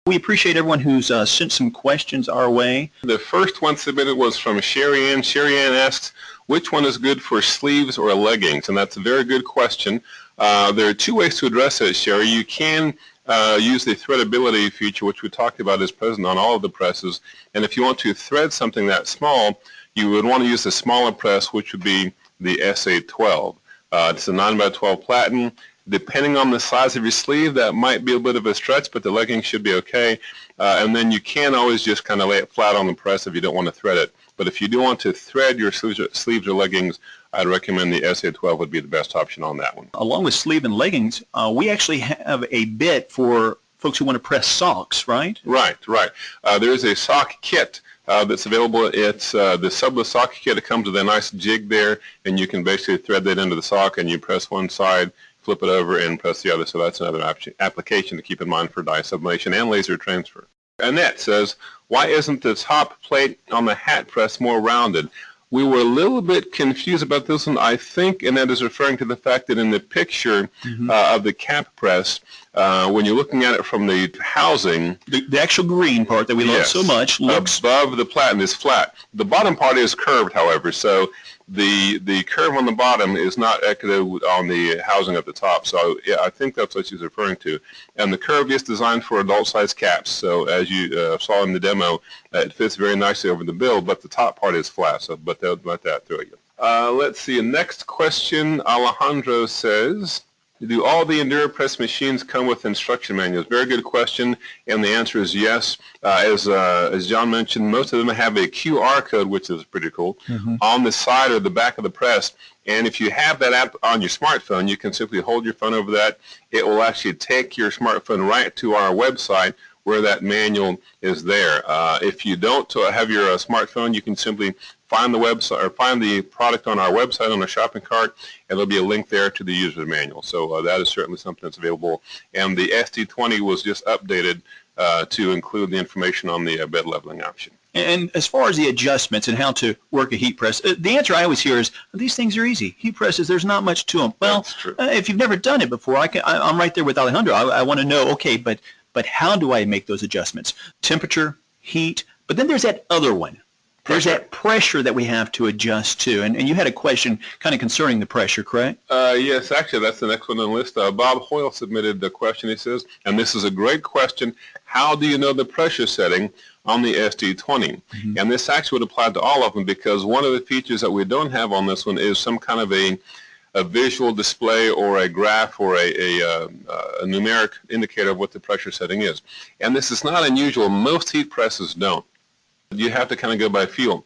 We appreciate everyone who's sent some questions our way. The first one submitted was from Sherry Ann. Sherry Ann asks, which one is good for sleeves or leggings? And that's a very good question. There are two ways to address it, Sherry. You can use the threadability feature, which we talked about is present on all of the presses. And if you want to thread something that small, you would want to use the smaller press, which would be the SA12. It's a 9x12 platen. Depending on the size of your sleeve, that might be a bit of a stretch, but the legging should be okay. And then you can always just kind of lay it flat on the press if you don't want to thread it. But if you do want to thread your sleeves or leggings, I'd recommend the SA12 would be the best option on that one. Along with sleeve and leggings, we actually have a bit for folks who want to press socks, right? Right. There is a sock kit that's available. It's the subless sock kit. It comes with a nice jig there, and you can basically thread that into the sock, and you press one side, flip it over, and press the other. So that's another application to keep in mind for dye sublimation and laser transfer. Annette says, why isn't the top plate on the hat press more rounded? We were a little bit confused about this one. I think Annette is referring to the fact that in the picture of the cap press, when you're looking at it from the housing, the actual green part that we love so much looks above the platen is flat. The bottom part is curved, however, so the curve on the bottom is not echoed on the housing at the top. So yeah, I think that's what she's referring to. And the curve is designed for adult-sized caps. So as you saw in the demo, it fits very nicely over the bill, but the top part is flat. So, but they'll let that through you. Let's see. Next question. Alejandro says, do all the EnduraPress machines come with instruction manuals? Very good question, and the answer is yes. As John mentioned, most of them have a QR code, which is pretty cool, on the side or the back of the press. And if you have that app on your smartphone, you can simply hold your phone over that. It will actually take your smartphone right to our website where that manual is there. If you don't have your smartphone, you can simply find the website or find the product on our website on the shopping cart, and there'll be a link there to the user manual. So that is certainly something that's available. And the SD20 was just updated to include the information on the bed leveling option. And as far as the adjustments and how to work a heat press, the answer I always hear is, these things are easy. Heat presses, there's not much to them. Well, if you've never done it before, I'm right there with Alejandro. I want to know, okay, but how do I make those adjustments? Temperature, heat, but then there's that other one. There's that pressure that we have to adjust to. And you had a question kind of concerning the pressure, correct? Yes, actually, that's the next one on the list. Bob Hoyle submitted the question. He says, and this is a great question, how do you know the pressure setting on the SD20? And this actually would apply to all of them, because one of the features that we don't have on this one is some kind of a visual display or a graph or a numeric indicator of what the pressure setting is. And this is not unusual. Most heat presses don't. You have to kind of go by feel.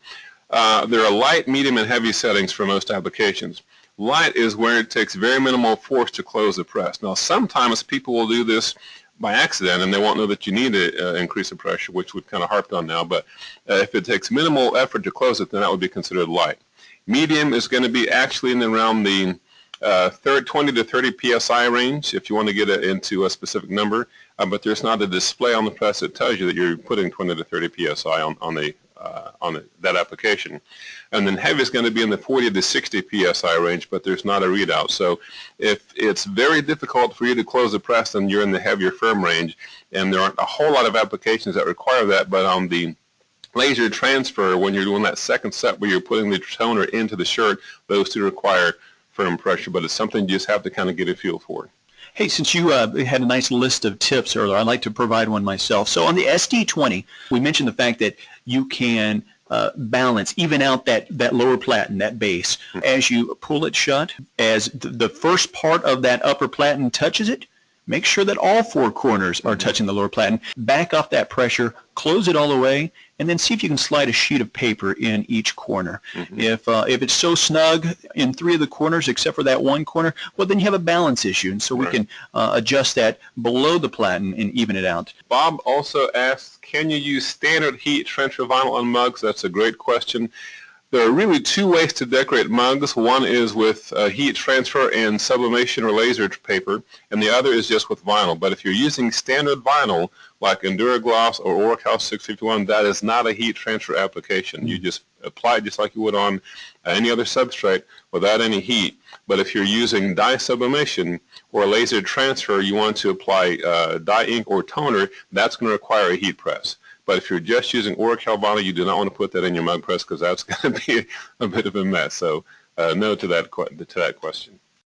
There are light, medium, and heavy settings for most applications. Light is where it takes very minimal force to close the press. Now, sometimes people will do this by accident, and they won't know that you need to increase the pressure, which we've kind of harped on now. But if it takes minimal effort to close it, then that would be considered light. Medium is going to be actually in around the 20 to 30 psi range if you want to get it into a specific number, but there's not a display on the press that tells you that you're putting 20 to 30 psi on that application. And then heavy is going to be in the 40 to 60 psi range, but there's not a readout. So if it's very difficult for you to close the press, then you're in the heavier firm range, and there aren't a whole lot of applications that require that. But on the laser transfer, when you're doing that second step where you're putting the toner into the shirt, those two require firm pressure, but it's something you just have to kind of get a feel for. Hey, since you had a nice list of tips earlier, I'd like to provide one myself. So on the SD20, we mentioned the fact that you can balance, even out that lower platen, that base. As you pull it shut, as the first part of that upper platen touches it, make sure that all four corners are touching the lower platen. Back off that pressure, close it all the way, and then see if you can slide a sheet of paper in each corner. If it's so snug in 3 of the corners except for that one corner, well, then you have a balance issue, and so we can adjust that below the platen and even it out. Bob also asked, can you use standard heat transfer vinyl on mugs? That's a great question. There are really 2 ways to decorate mugs. One is with heat transfer and sublimation or laser paper, and the other is just with vinyl. But if you're using standard vinyl, like EnduraGloss or OricHouse 651, that is not a heat transfer application. You just apply it just like you would on any other substrate without any heat. But if you're using dye sublimation, or laser transfer, you want to apply dye ink or toner, that's going to require a heat press. But if you're just using Oracal vinyl, you do not want to put that in your mug press because that's going to be a bit of a mess. So no to that question.